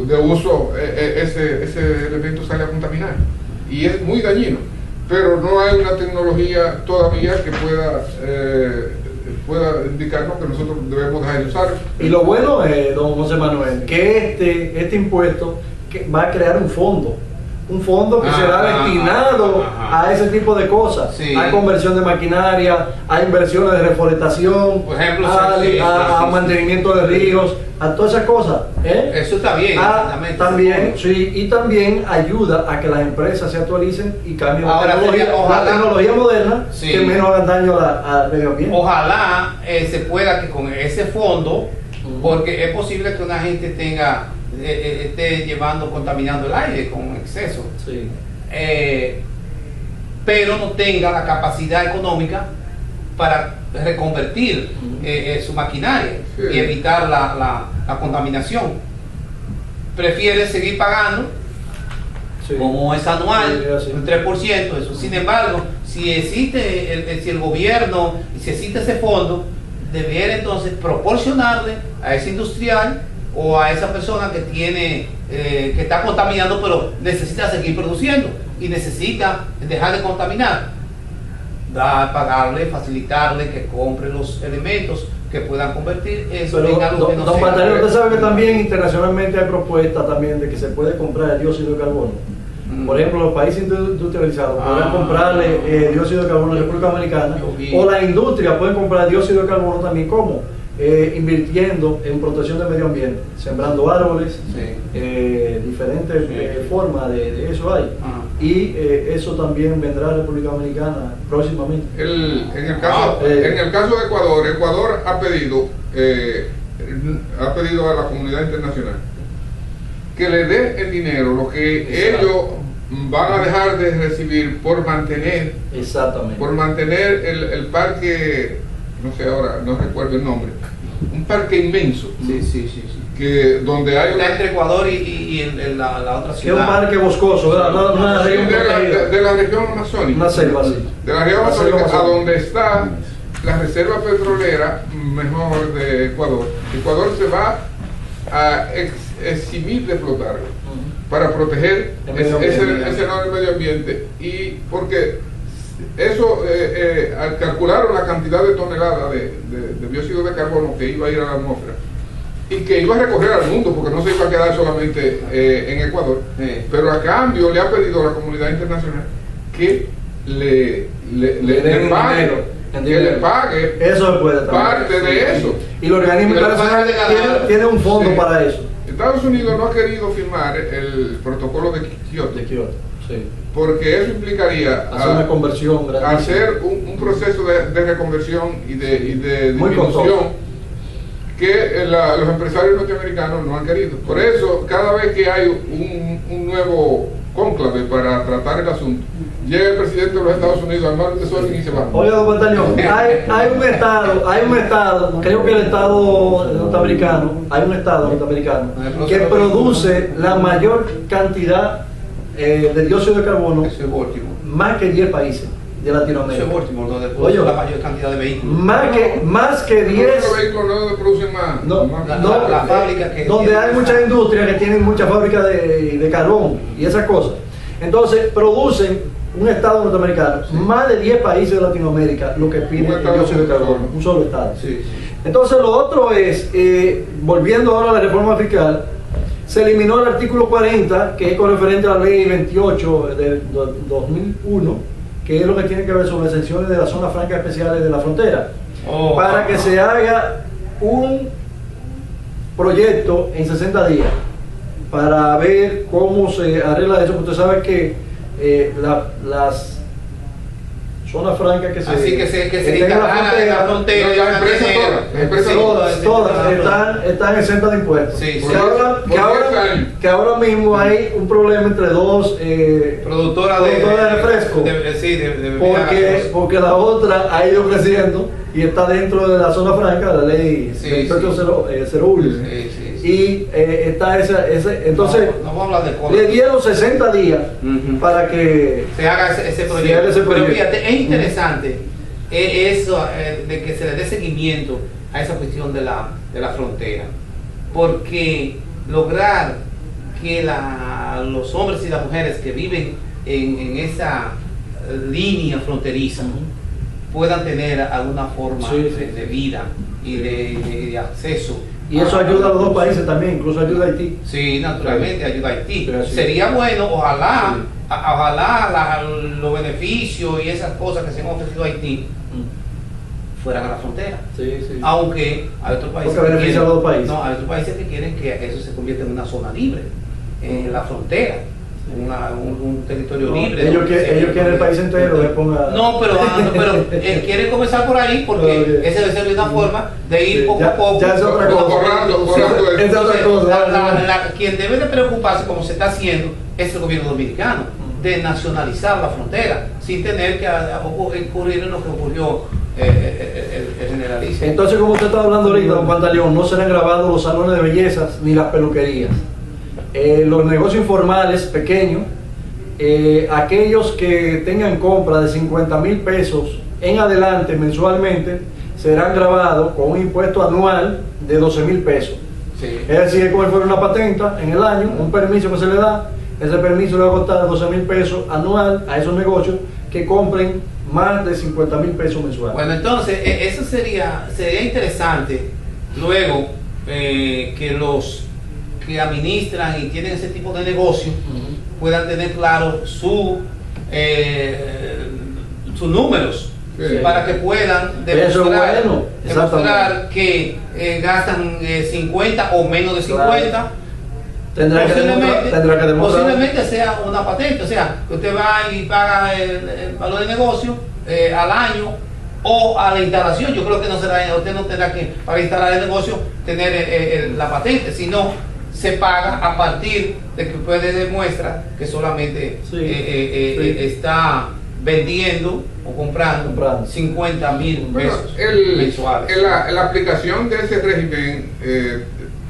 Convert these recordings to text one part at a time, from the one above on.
de uso, ese elemento sale a contaminar y es muy dañino, pero no hay una tecnología todavía que pueda indicarnos que nosotros debemos dejar de usar. Y lo bueno es, don José Manuel, que este impuesto va a crear un fondo que será destinado a ese tipo de cosas, sí, a conversión de maquinaria, a inversiones de reforestación, por ejemplo, a mantenimiento de ríos, a todas esas cosas. Eso está bien, exactamente. También, sí, y también ayuda a que las empresas se actualicen y cambien Ahora, la tecnología moderna, sí, que menos hagan daño al medio ambiente. Ojalá se pueda que con ese fondo, porque es posible que una gente esté contaminando el aire con exceso, sí, pero no tenga la capacidad económica para reconvertir su maquinaria, sí, y evitar la contaminación. Prefiere seguir pagando, sí, como es anual, sí, un 3%. Eso. Sin embargo, si existe si el gobierno, si existe ese fondo, debiera entonces proporcionarle a ese industrial o a esa persona que que está contaminando, pero necesita seguir produciendo y necesita dejar de contaminar, pagarle, facilitarle que compre los elementos que puedan convertir eso en algo que no sea. Don Pantaleón, usted sabe que también internacionalmente hay propuestas también de que se puede comprar el dióxido de carbono. Por ejemplo, los países industrializados podrán comprarle dióxido de carbono a la República Dominicana, o la industria puede comprar dióxido de carbono también. ¿Cómo? Invirtiendo en protección del medio ambiente, sembrando árboles, sí, diferentes formas de eso hay. Y eso también vendrá a la República Dominicana próximamente. En el caso de Ecuador ha pedido a la comunidad internacional que le dé el dinero, lo que ellos van a dejar de recibir por mantener, el parque, no sé ahora, no recuerdo el nombre, un parque inmenso, que donde hay entre Ecuador y la otra ciudad, es un parque boscoso, una región de la región amazónica, una selva, sí, de la región amazónica, a donde está la reserva petrolera mejor de Ecuador. Ecuador se va a eximir de explotarlo para proteger ese enorme medio ambiente, y porque eso, al calcular la cantidad de toneladas de dióxido de carbono que iba a ir a la atmósfera y que iba a recorrer al mundo, porque no se iba a quedar solamente en Ecuador, pero a cambio le ha pedido a la comunidad internacional que le pague eso puede parte de eso. Y los organismos internacionales tienen un fondo, sí, para eso. Estados Unidos no ha querido firmar el protocolo de Kioto, sí, porque eso implicaría hacer una conversión grande, hacer un proceso de reconversión y de disminución que los empresarios norteamericanos no han querido. Por eso, cada vez que hay un nuevo cónclave para tratar el asunto, llega el presidente de los Estados Unidos al mar de Sol y se va. Oiga, don Pantaleón, hay un estado, creo que el estado norteamericano, que produce la mayor cantidad de dióxido de carbono, más que 10 países de Latinoamérica. Eso es Baltimore, donde produce la mayor cantidad de vehículos. Más que 10. Los vehículos no producen más. La fábrica que donde hay muchas industrias que tienen muchas fábricas de carbón y esas cosas. Entonces producen un estado norteamericano, más de 10 países de Latinoamérica lo que piden el dióxido de carbono, un solo estado. Sí. Entonces lo otro es, volviendo ahora a la reforma fiscal, se eliminó el artículo 40, que es con referente a la ley 28 del 2001, que es lo que tiene que ver sobre exenciones de las zonas francas especiales de la frontera, para que se haga un proyecto en 60 días para ver cómo se arregla eso. Usted sabe que las zonas francas que se instalaran en la frontera, todas están exentas de impuestos. Que ahora mismo hay un problema entre dos productoras de refresco, porque la otra ha ido creciendo y está dentro de la zona franca, la ley 2801. Y está entonces le dieron 60 días para que se haga ese proyecto. Pero fíjate, es interesante eso de que se le dé seguimiento a esa cuestión de la frontera, porque lograr que los hombres y las mujeres que viven en esa línea fronteriza puedan tener alguna forma de vida y de acceso. Y eso ayuda a los dos países también, incluso ayuda a Haití. Sí, naturalmente ayuda a Haití. Sí. Sería bueno, ojalá los beneficios y esas cosas que se han ofrecido a Haití fueran a la frontera. Sí. Aunque hay otros países porque beneficia a los dos países. No, hay otros países que quieren que eso se convierta en una zona libre, en la frontera, un territorio libre. Ellos quieren el país entero, le ponga... No, pero quieren comenzar por ahí porque esa debe ser una forma de ir poco a poco. Ya es otra cosa. Es otra cosa. Quien debe de preocuparse, como se está haciendo, es el gobierno dominicano, de nacionalizar la frontera, sin tener que incurrir en lo que ocurrió el generalista. Entonces, como usted estaba hablando ahorita, don Pantaleón, no serán grabados los salones de bellezas ni las peluquerías. Los negocios informales pequeños, aquellos que tengan compra de 50,000 pesos en adelante mensualmente, serán grabados con un impuesto anual de 12,000 pesos. Sí. Es decir, como si fuera una patenta en el año, un permiso que se le da, ese permiso le va a costar 12,000 pesos anual a esos negocios que compren más de 50,000 pesos mensuales. Bueno, entonces, eso sería interesante luego que los que administran y tienen ese tipo de negocio puedan tener claro sus números, para que puedan demostrar que gastan 50 o menos de 50. Tendrá que demostrar. Posiblemente sea una patente, o sea, que usted va y paga el valor de negocio al año o a la instalación. Yo creo que usted no tendrá que, para instalar el negocio, tener la patente, sino se paga a partir de que usted demuestra que solamente está vendiendo o comprando 50,000 pesos mensuales. En la aplicación de ese régimen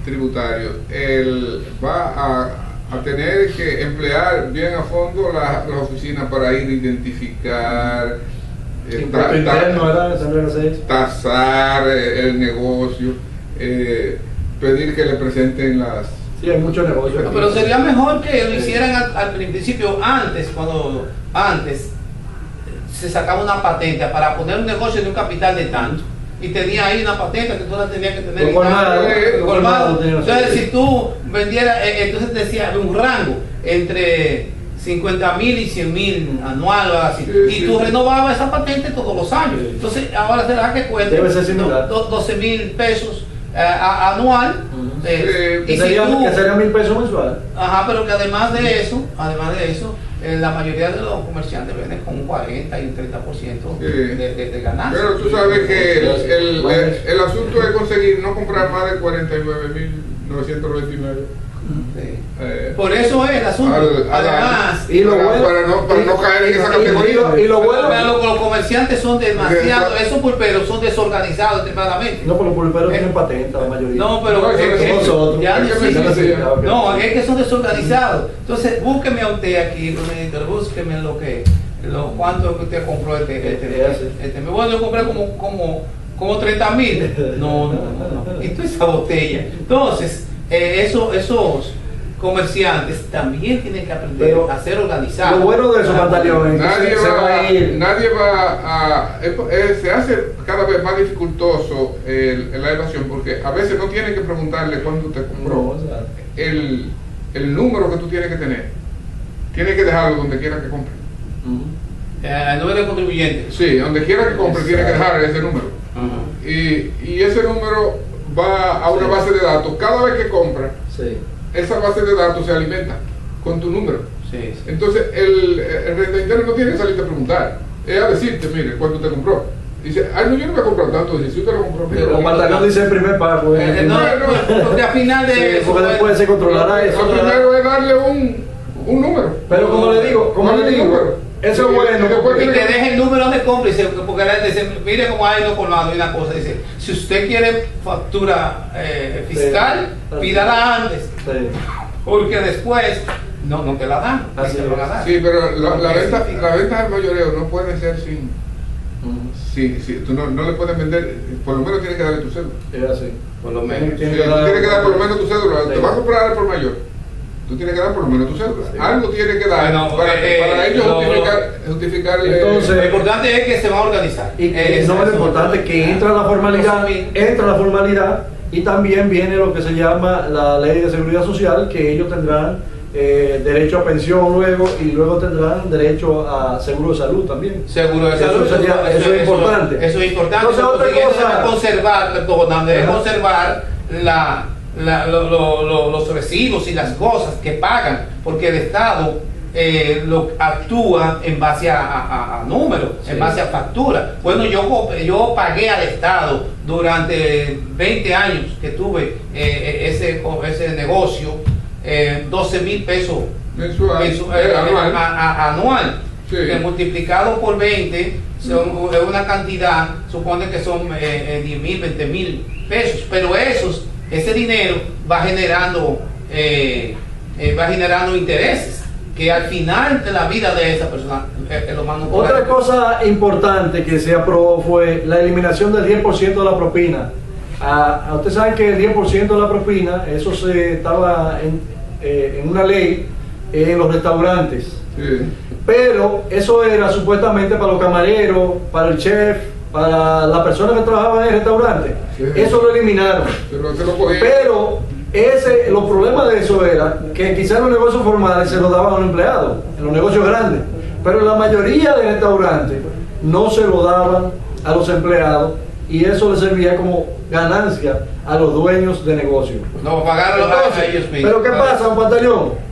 tributario, él va a tener que emplear bien a fondo las oficinas para ir a identificar, tasar el negocio, pedir que le presenten las... Sí, hay muchos negocios. No, pero sería mejor que lo hicieran al principio, cuando se sacaba una patente para poner un negocio de un capital de tanto. Y tenía ahí una patente que tú la tenías que tener colmado. Entonces, si tú vendieras, entonces decía un rango entre 50,000 y 100,000 anual o así. Y tú renovabas esa patente todos los años. Entonces, ahora será que cuesta 12,000 pesos anual. Que serían 1,000 pesos mensuales. Ajá, pero que además de eso, la mayoría de los comerciantes venden con un 40 y un 30% de ganancia. Pero tú sabes que el asunto es conseguir no comprar más de 49,999. Por eso es el asunto. Además, para no caer en esa categoría. Y lo bueno, los comerciantes son demasiado, esos pulperos son desorganizados extremadamente. No, pero los pulperos tienen patente la mayoría. No, pero es que son desorganizados. Entonces, búsqueme a usted aquí, búsqueme cuánto que usted compró me voy a comprar como 30,000. No. Esto es esa botella. Entonces, esos comerciantes también tienen que aprender a ser organizados. Lo bueno de eso, Pantaleón, nadie va a se hace cada vez más dificultoso la evasión, porque a veces no tienen que preguntarle cuándo te compró. El número que tú tienes que tener, tienes que dejarlo donde quiera que compre. El número de contribuyentes. Sí, donde quiera que compre, tiene que dejar ese número. Y ese número va a una base de datos. Cada vez que compra, esa base de datos se alimenta con tu número. Entonces el renta interno no tiene que salirte a preguntar, es a decirte, mire, ¿cuánto te compró? Dice, no, yo no me he comprado tanto. Dice, si usted lo compró, los Pantaleón dice el primer pago. Porque al final de porque después se controlará eso. Lo primero es darle un número. Pero como le digo, eso es bueno. Y que deje el número de compra, porque la gente dice, mire cómo hay lo colmado y una cosa, dice, si usted quiere factura fiscal, pídala antes, porque después no te la dan. Sí, pero la venta al mayoreo no puede ser sin... tú no le puedes vender, por lo menos tienes que darle tu cédula. Es así. Por lo menos. Tienes que dar por lo menos tu cédula. Te vas a comprar por mayor. tú tienes que dar por lo menos tu cédula. Sí. Algo tiene que dar Bueno, para ellos justificarle. Entonces, Lo importante es que se va a organizar. Y no, lo importante es que entra la formalidad y también viene lo que se llama la ley de seguridad social, que ellos tendrán derecho a pensión luego y luego tendrán derecho a seguro de salud también. Seguro de salud. Eso es importante. Eso es importante. Entonces, otra cosa, conservar los recibos y las cosas que pagan, porque el Estado lo actúa en base a números, sí, en base a factura. Bueno, yo pagué al Estado durante 20 años que tuve ese negocio, 12,000 pesos anual, sí, que multiplicado por 20 es una cantidad, supone que son 10,000, 20,000 pesos, pero ese dinero va generando intereses que al final de la vida de esa persona es lo más natural. Otra cosa importante que se aprobó fue la eliminación del 10% de la propina. Ustedes saben que el 10% de la propina, eso se estaba en una ley en los restaurantes. Sí. Pero eso era supuestamente para los camareros, para el chef, para las personas que trabajaban en el restaurante. Sí. Eso lo eliminaron. Pero los problemas de eso era que quizás en los negocios formales se lo daban a los empleados, en los negocios grandes. Pero la mayoría de restaurantes no se lo daban a los empleados y eso les servía como ganancia a los dueños de negocio. No, pagaron a ellos mismos. Pero ¿qué pasa, Juan Pantaleón?